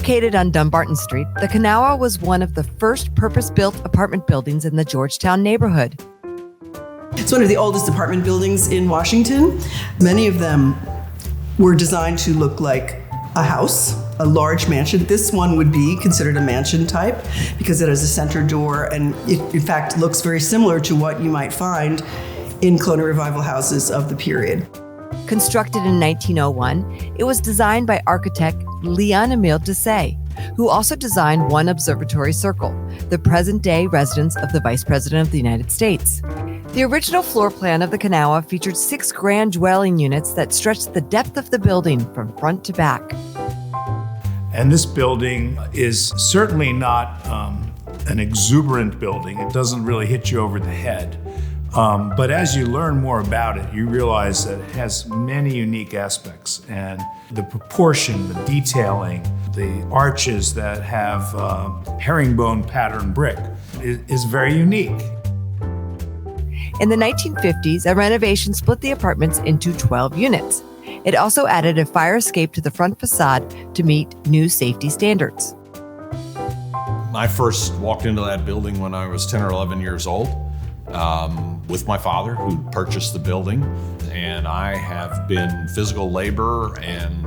Located on Dumbarton Street, the Kanawha was one of the first purpose-built apartment buildings in the Georgetown neighborhood. It's one of the oldest apartment buildings in Washington. Many of them were designed to look like a house, a large mansion. This one would be considered a mansion type because it has a center door, and it in fact looks very similar to what you might find in colonial revival houses of the period. Constructed in 1901, it was designed by architect Léon-Émile Desaix, who also designed one observatory circle, the present-day residence of the Vice President of the United States. The original floor plan of the Kanawha featured 6 grand dwelling units that stretched the depth of the building from front to back. And this building is certainly not an exuberant building. It doesn't really hit you over the head. But as you learn more about it, you realize that it has many unique aspects, and the proportion, the detailing, the arches that have herringbone pattern brick is very unique. In the 1950s, a renovation split the apartments into 12 units. It also added a fire escape to the front facade to meet new safety standards. I first walked into that building when I was 10 or 11 years old. With my father, who purchased the building, and I have been physical labor and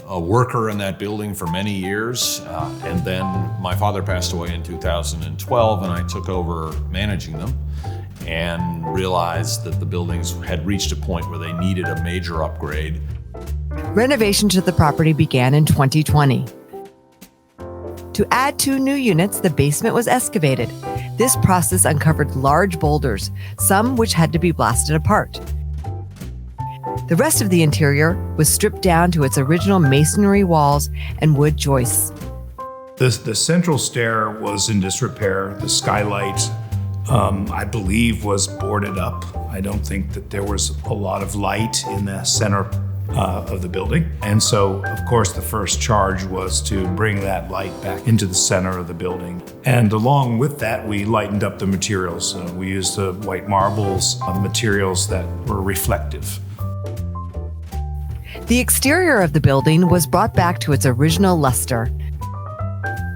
a worker in that building for many years. And then my father passed away in 2012, and I took over managing them and realized that the buildings had reached a point where they needed a major upgrade. Renovation to the property began in 2020. To add 2 new units, the basement was excavated. This process uncovered large boulders, some which had to be blasted apart. The rest of the interior was stripped down to its original masonry walls and wood joists. The central stair was in disrepair. The skylight, I believe, was boarded up. I don't think that there was a lot of light in the center of the building. And so, of course, the first charge was to bring that light back into the center of the building. And along with that, we lightened up the materials. We used the white marbles, materials that were reflective. The exterior of the building was brought back to its original luster.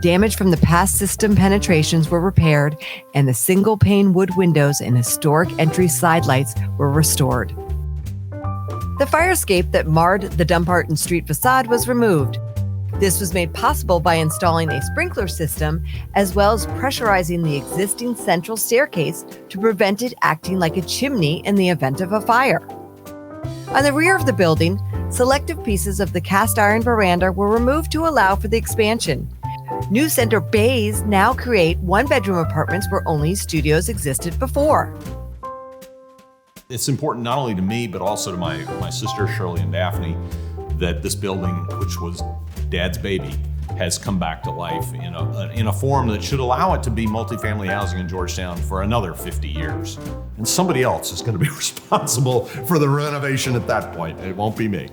Damage from the past system penetrations were repaired, and the single-pane wood windows and historic entry side lights were restored. The fire escape that marred the Dumbarton Street facade was removed. This was made possible by installing a sprinkler system, as well as pressurizing the existing central staircase to prevent it acting like a chimney in the event of a fire. On the rear of the building, selective pieces of the cast iron veranda were removed to allow for the expansion. New center bays now create 1-bedroom apartments where only studios existed before. It's important not only to me, but also to my sister Shirley and Daphne, that this building, which was Dad's baby, has come back to life in a form that should allow it to be multifamily housing in Georgetown for another 50 years. And somebody else is going to be responsible for the renovation at that point. It won't be me.